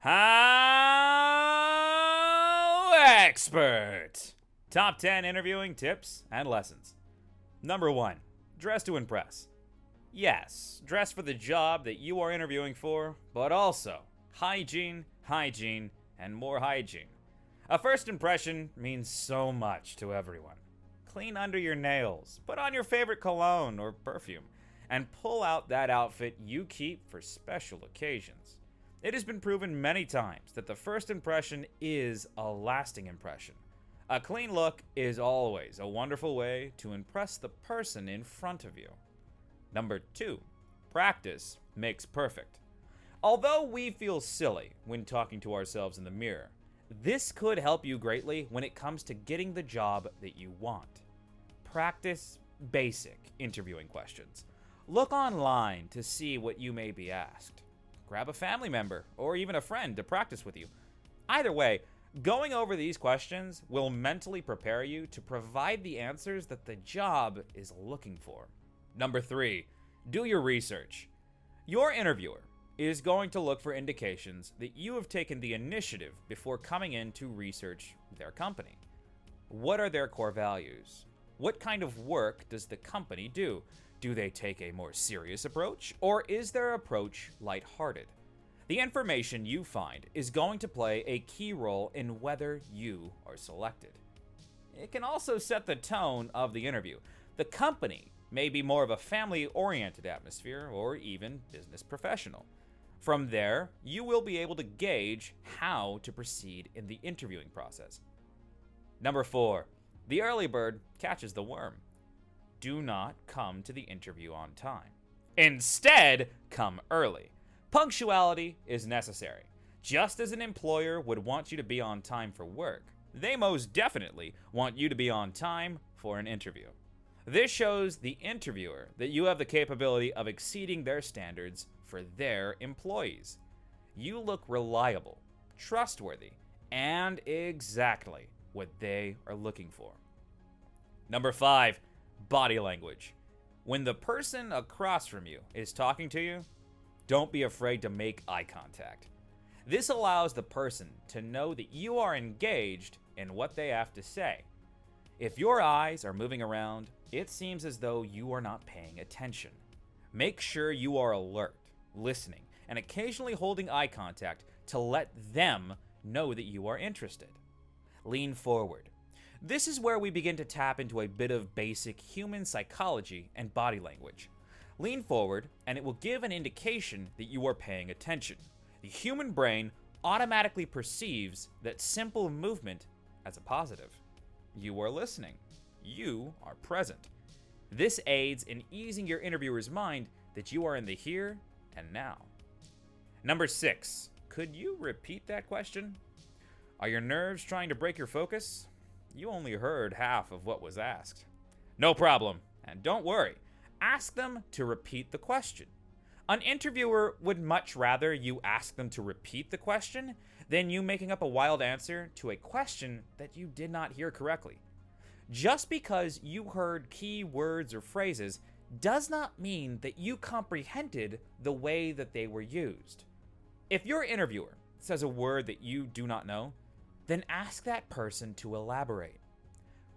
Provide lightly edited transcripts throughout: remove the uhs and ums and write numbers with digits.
HowExpert! Top 10 interviewing tips and lessons. Number 1. Dress to impress. Yes, dress for the job that you are interviewing for, but also hygiene, and more hygiene. A first impression means so much to everyone. Clean under your nails, put on your favorite cologne or perfume, and pull out that outfit you keep for special occasions. It has been proven many times that the first impression is a lasting impression. A clean look is always a wonderful way to impress the person in front of you. Number 2, practice makes perfect. Although we feel silly when talking to ourselves in the mirror, this could help you greatly when it comes to getting the job that you want. Practice basic interviewing questions. Look online to see what you may be asked. Grab a family member or even a friend to practice with you. Either way, going over these questions will mentally prepare you to provide the answers that the job is looking for. Number 3, do your research. Your interviewer is going to look for indications that you have taken the initiative before coming in to research their company. What are their core values? What kind of work does the company do? Do they take a more serious approach, or is their approach lighthearted? The information you find is going to play a key role in whether you are selected. It can also set the tone of the interview. The company may be more of a family-oriented atmosphere or even business professional. From there, you will be able to gauge how to proceed in the interviewing process. Number 4, the early bird catches the worm. Do not come to the interview on time. Instead, come early. Punctuality is necessary. Just as an employer would want you to be on time for work, they most definitely want you to be on time for an interview. This shows the interviewer that you have the capability of exceeding their standards for their employees. You look reliable, trustworthy, and exactly what they are looking for. Number 5, body language. When the person across from you is talking to you, don't be afraid to make eye contact. This allows the person to know that you are engaged in what they have to say. If your eyes are moving around, it seems as though you are not paying attention. Make sure you are alert, listening, and occasionally holding eye contact to let them know that you are interested. Lean forward. This is where we begin to tap into a bit of basic human psychology and body language. Lean forward, and it will give an indication that you are paying attention. The human brain automatically perceives that simple movement as a positive. You are listening. You are present. This aids in easing your interviewer's mind that you are in the here and now. Number 6, could you repeat that question? Are your nerves trying to break your focus? You only heard half of what was asked. No problem, and don't worry. Ask them to repeat the question. An interviewer would much rather you ask them to repeat the question than you making up a wild answer to a question that you did not hear correctly. Just because you heard key words or phrases does not mean that you comprehended the way that they were used. If your interviewer says a word that you do not know, then ask that person to elaborate.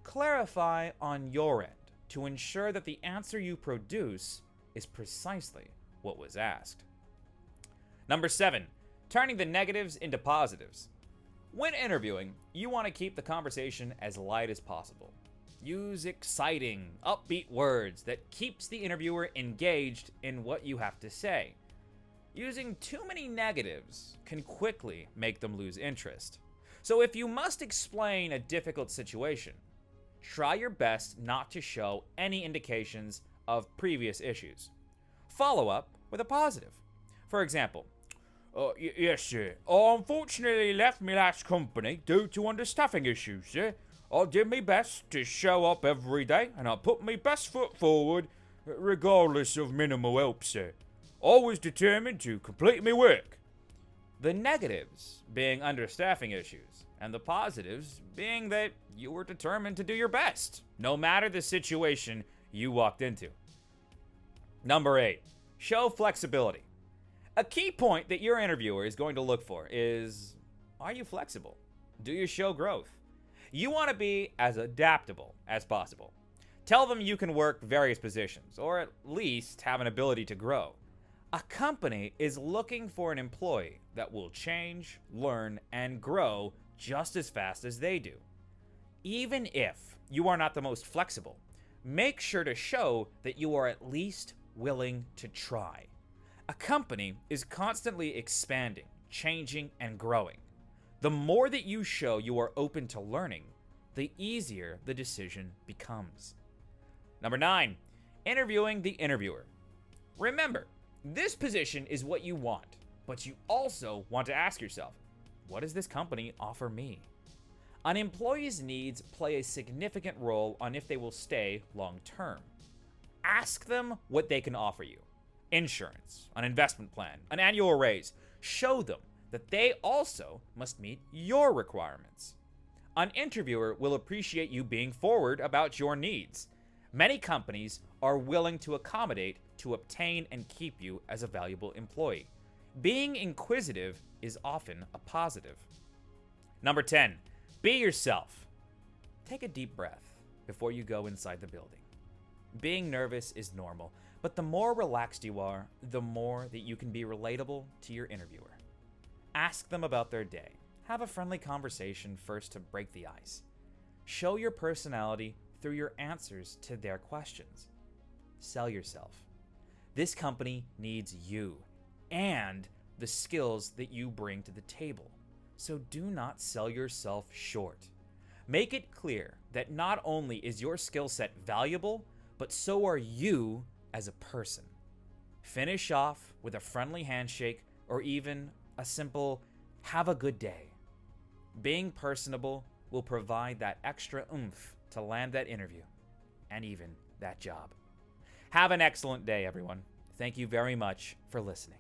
Clarify on your end to ensure that the answer you produce is precisely what was asked. Number 7, turning the negatives into positives. When interviewing, you want to keep the conversation as light as possible. Use exciting, upbeat words that keeps the interviewer engaged in what you have to say. Using too many negatives can quickly make them lose interest. So if you must explain a difficult situation, try your best not to show any indications of previous issues. Follow up with a positive. For example, yes, sir. I unfortunately left my last company due to understaffing issues, sir. I did my best to show up every day, and I put my best foot forward, regardless of minimal help, sir. I was determined to complete my work. The negatives being understaffing issues, and the positives being that you were determined to do your best, no matter the situation you walked into. Number 8, show flexibility. A key point that your interviewer is going to look for is, are you flexible? Do you show growth? You want to be as adaptable as possible. Tell them you can work various positions, or at least have an ability to grow. A company is looking for an employee that will change, learn, and grow just as fast as they do. Even if you are not the most flexible, make sure to show that you are at least willing to try. A company is constantly expanding, changing, and growing. The more that you show you are open to learning, the easier the decision becomes. Number 9, interviewing the interviewer. Remember, this position is what you want, but you also want to ask yourself, what does this company offer me? An employee's needs play a significant role on if they will stay long term. Ask them what they can offer you. Insurance, an investment plan, an annual raise. Show them that they also must meet your requirements. An interviewer will appreciate you being forward about your needs. Many companies are willing to accommodate to obtain and keep you as a valuable employee. Being inquisitive is often a positive. Number 10, be yourself. Take a deep breath before you go inside the building. Being nervous is normal, but the more relaxed you are, the more that you can be relatable to your interviewer. Ask them about their day. Have a friendly conversation first to break the ice. Show your personality through your answers to their questions. Sell yourself. This company needs you and the skills that you bring to the table. So do not sell yourself short. Make it clear that not only is your skill set valuable, but so are you as a person. Finish off with a friendly handshake or even a simple, have a good day. Being personable will provide that extra oomph to land that interview and even that job. Have an excellent day, everyone. Thank you very much for listening.